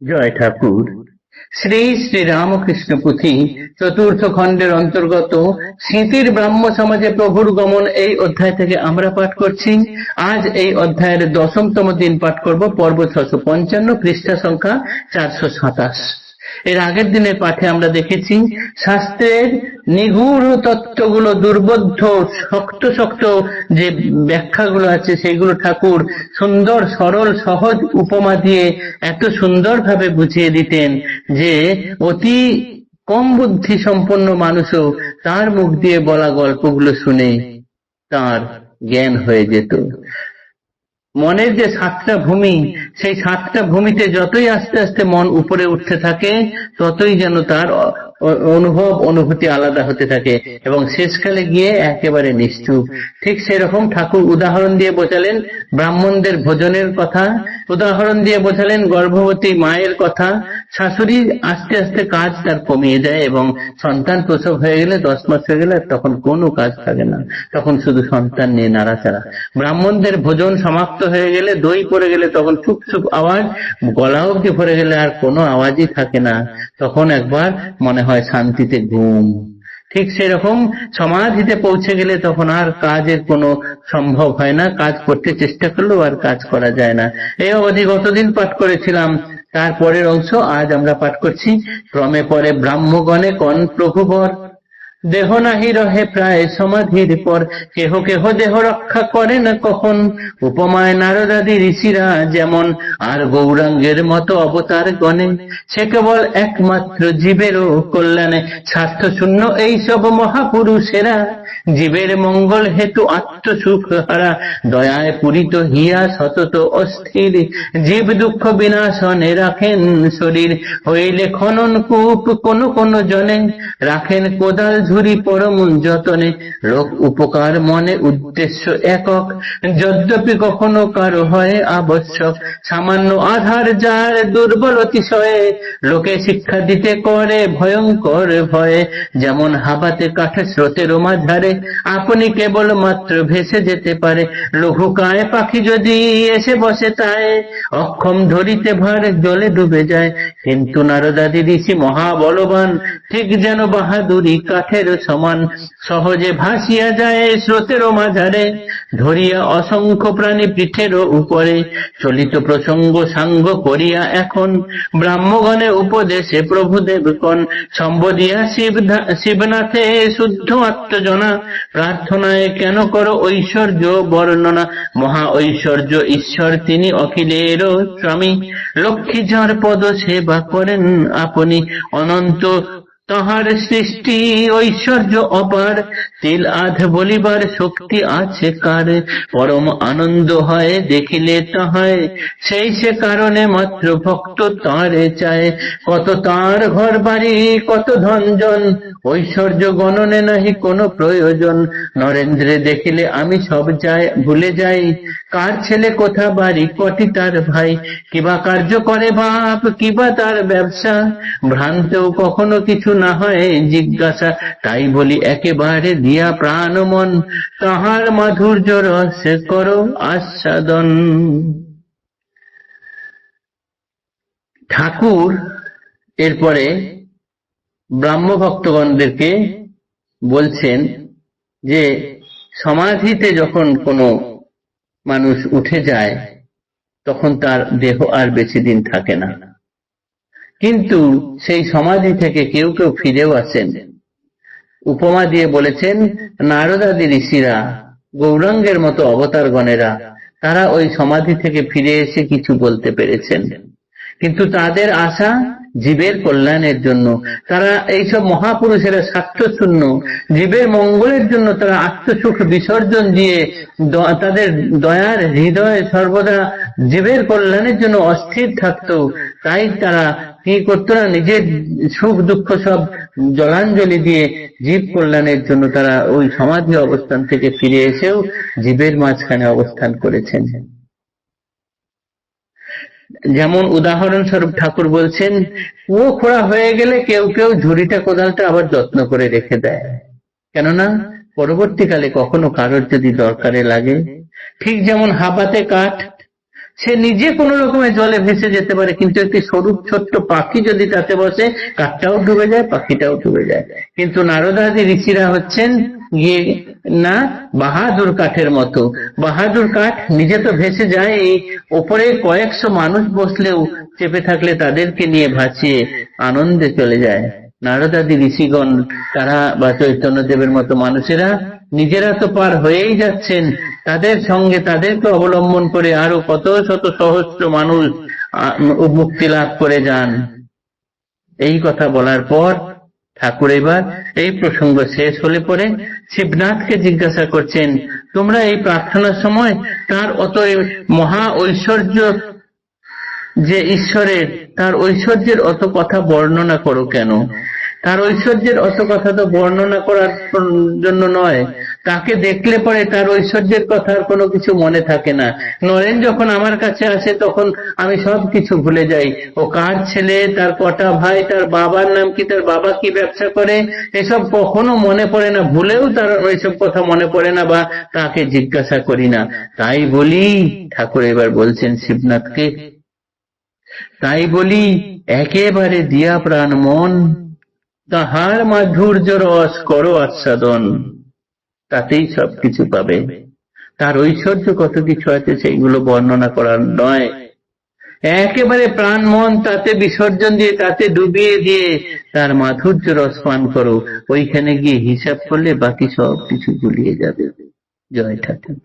জয় ঠাকুর। শ্রী শ্রী রামকৃষ্ণ পুঁথি চতুর্থ খণ্ডের অন্তর্গত স্মৃতির ব্রাহ্ম সমাজে প্রভুর গমন এই অধ্যায় থেকে আমরা পাঠ করছি। আজ এই অধ্যায়ের 10তম দিন পাঠ করব, পর্ব 655, পৃষ্ঠা সংখ্যা 427। এর আগের দিনের পাঠে আমরা দেখেছি শাস্ত্রের নিগূঢ় তত্ত্বগুলো, দুর্বোধ্য শক্ত শক্ত যে ব্যাখ্যাগুলো আছে সেগুলো ঠাকুর সুন্দর সরল সহজ উপমা দিয়ে এত সুন্দরভাবে বুঝিয়ে দিতেন যে অতি কম বুদ্ধি সম্পন্ন মানুষও তার মুখ দিয়ে বলা গল্পগুলো শুনে তার জ্ঞান হয়ে যেত। মনের যে 7টা ভূমি, সেই 7টা ভূমিতে যতই আস্তে আস্তে মন উপরে উঠতে থাকে ততই যেন তার অনুভূতি আলাদা হতে থাকে এবং শেষকালে গিয়ে একেবারে নিশ্চুপ। ঠিক সেরকম ঠাকুর উদাহরণ দিয়ে বোঝালেন ব্রাহ্মণদের ভোজনের কথা, উদাহরণ দিয়ে বোঝালেন গর্ভবতী মায়ের কথা। শাশুড়ি আস্তে আস্তে কাজ তার কমিয়ে যায় এবং সন্তান প্রসব হয়ে গেলে 10 মাস হয়ে গেলে তখন কোনো কাজ থাকে না, তখন শুধু সন্তান নিয়ে নাড়াচাড়া। ব্রাহ্মণদের ভোজন সমাপ্ত হয়ে গেলে, দই পড়ে গেলে তখন চুপ চুপ আওয়াজ, গলা অবধি ভরে গেলে আর কোনো আওয়াজই থাকে না, তখন একবার মনে হয় শান্তিতে ঘুম। ঠিক সেরকম সমাধিতে পৌঁছে গেলে তখন আর কাজের কোনো সম্ভব হয় না, কাজ করতে চেষ্টা করলেও আর কাজ করা যায় না। এই অবধি গতদিন পাঠ করেছিলাম, তারপরের অংশ আজ আমরা পাঠ করছি। ক্রমে পরে ব্রাহ্মগণে কন প্রভুবর, দেহ নাহি রহে প্রায় সমাধির পর, কেহ কেহ দেহ রক্ষা করে না কখন, উপমায় নারদাদি ঋষিরা যেমন, আর গৌরাঙ্গের মতো অবতার গণে, সে কেবল একমাত্র জীবেরও কল্যাণে, স্বার্থ শূন্য এইসব মহাপুরুষেরা, জীবের মঙ্গল হেতু আত্মসুখ হারা, দয়ায় পূরিত হিয়া সতত অস্থির, জীব দুঃখ বিনাশনে রাখেন শরীর, হইলে খনন কূপ কোন কোন জনে, রাখেন কোদাল ঝুরি পরম যতনে, লোক উপকার মনে উদ্দেশ্য একক, যদ্যপি কখনো কারো হয় আবশ্যক, সামান্য আধার যার দুর্বল অতিশয়ে, লোকে শিক্ষা দিতে করে ভয়ঙ্কর ভয়ে, যেমন হাবাতে কাঠে স্রোতের মাঝারে, আপনি কেবল মাত্র ভেসে যেতে পারে, লঘুকায় পাখি যদি এসে বসে তাই, অক্ষম ধরিতে ভার জলে ডুবে যায়, কিন্তু নারদাদি ঋষি মহাবলবান, ঠিক যেন বাহাদুরি কাঠের সমান, সহজে ভাসিয়া যায় স্রোতের মাঝারে, ধরিয়া অসংখ্য প্রাণী পিঠের উপরে, চলিত প্রসঙ্গ সাঙ্গ করিয়া এখন, ব্রাহ্মগণে উপদেশে প্রভুদেব কন, সম্বোধিয়া শিবনাথে শুদ্ধ আত্মজনা, প্রার্থনায় কেন করো ঐশ্বর্য বর্ণনা, মহা ঐশ্বর্য ঈশ্বর তিনি অখিলের স্বামী, লক্ষ্মী যার পদ সেবা করেন আপনি, অনন্ত তাহার সৃষ্টি ঐশ্বর্য অপার, তিল আধ বলিবার শক্তি আছে কার, পরম আনন্দ হয় দেখিলে তাহায়, সেই সে কারণে মাত্র ভক্ত তারে চায়, কত তার ঘর বাড়ি কত ধনজন, ঐশ্বর্য গণনে নাহি কোনো প্রয়োজন, নরেন্দ্রে দেখিলে আমি সব ভুলে যাই, কার ছেলে কোথা বাড়ি কটি তার ভাই, কিবা কার্য করে বাপ কিবা তার ব্যবসা, ভ্রান্তেও কখনো কিছু না হয় জিজ্ঞাসা, তাই বলি একেবারে দিয়া প্রাণ মন, তাহার মাধুর্য রসে করো আস্বাদন। ঠাকুর এরপরে ব্রাহ্ম ভক্তগণদেরকে বলছেন যে সমাধিতে যখন কোনো মানুষ উঠে যায় তখন তার দেহ আর বেশি দিন থাকে না, কিন্তু সেই সমাধি থেকে কেউ কেউ ফিরেও আসেন। উপমা দিয়ে বলেছেন নারদাদি ঋষিরা, গৌরাঙ্গের মতো অবতার গণেরা, তারা ওই সমাধি থেকে ফিরে এসে কিছু বলতে পেরেছেন, কিন্তু তাদের আশা জীবের কল্যাণের জন্য। তারা এইসব মহাপুরুষেরা স্বার্থশূন্য, জীবের মঙ্গলের জন্য তারা আত্মসুখ বিসর্জন দিয়ে তাদের দয়ার হৃদয়ে সর্বদা জীবের কল্যাণের জন্য অস্থির থাকতো। তাই তারা কি করতো না, নিজের সুখ দুঃখ সব জলাঞ্জলি দিয়ে জীব কল্যাণের জন্য তারা ওই সমাধি অবস্থান থেকে ফিরে এসেও জীবের মাঝখানে অবস্থান করেছেন। যেমন উদাহরণস্বরূপ ঠাকুর বলছেন, কুয়ো খোঁড়া হয়ে গেলে কেউ কেউ ঝুড়িটা কোদালটা আবার যত্ন করে রেখে দেয়, কেননা পরবর্তীকালে কখনো কারোর যদি দরকারে লাগে। ঠিক যেমন হাবাতে কাঠ, সে নিজে কোন রকমের জলে ভেসে যেতে পারে, কিন্তু একটি সরু ছোট্ট পাখি যদি তাতে বসে, কাঠটাও ডুবে যায়, পাখিটাও ডুবে যায়। কিন্তু নারদাদি ঋষিরা হচ্ছেন গিয়ে না বাহাদুর কাঠের মতো। বাহাদুর কাঠ নিজে তো ভেসে যায়, এই ওপরে কয়েকশো মানুষ বসলেও চেপে থাকলে তাদেরকে নিয়ে ভাসিয়ে আনন্দে চলে যায়। নারদাদি ঋষিগণ তারা বা চৈতন্যদেবের মতো মানুষেরা নিজেরা তো পার হয়েই যাচ্ছেন, তাদের সঙ্গে তাদেরকে অবলম্বন করে আরো কত শত সহস্র মানুষ মুক্তি লাভ করে যান। এই কথা বলার পর ঠাকুর এবার এই প্রসঙ্গ শেষ হলে পরে শিবনাথকে জিজ্ঞাসা করছেন, তোমরা এই প্রার্থনার সময় তার অত মহা ঐশ্বর্য যে ঈশ্বরের, তার ঐশ্বর্যের অত কথা বর্ণনা করো কেন? তার ঐশ্বর্যের অত কথা তো বর্ণনা করার জন্য নয়, তাকে দেখলে পরে তার ঐশ্বর্যের কথা আর কোনো কিছু মনে থাকে না। নরেন যখন আমার কাছে আসে তখন আমি সব কিছু ভুলে যাই, ও কার ছেলে, তার কটা ভাই, তার বাবার নাম কি, তার বাবা কি ব্যবসা করে, এসব কখনো মনে পড়ে না, ভুলেও তার ওইসব কথা মনে পড়ে না বা তাকে জিজ্ঞাসা করি না। তাই বলি, ঠাকুর এবার বলছেন শিবনাথকে, তাই বলি একেবারে দিয়া প্রাণ মন তাহার মাধুর্য রস করো আস্বাদন, তাতেই সবকিছু পাবে। তার ঐশ্বর্য কত কিছু আছে সেইগুলো বর্ণনা করার নয়, একেবারে প্রাণ মন তাতে বিসর্জন দিয়ে, তাতে ডুবিয়ে দিয়ে তার মাধুর্য রস পান করো। ওইখানে গিয়ে হিসাব করলে বাকি সব কিছু গুলিয়ে যাবে। জয় ঠাকুর।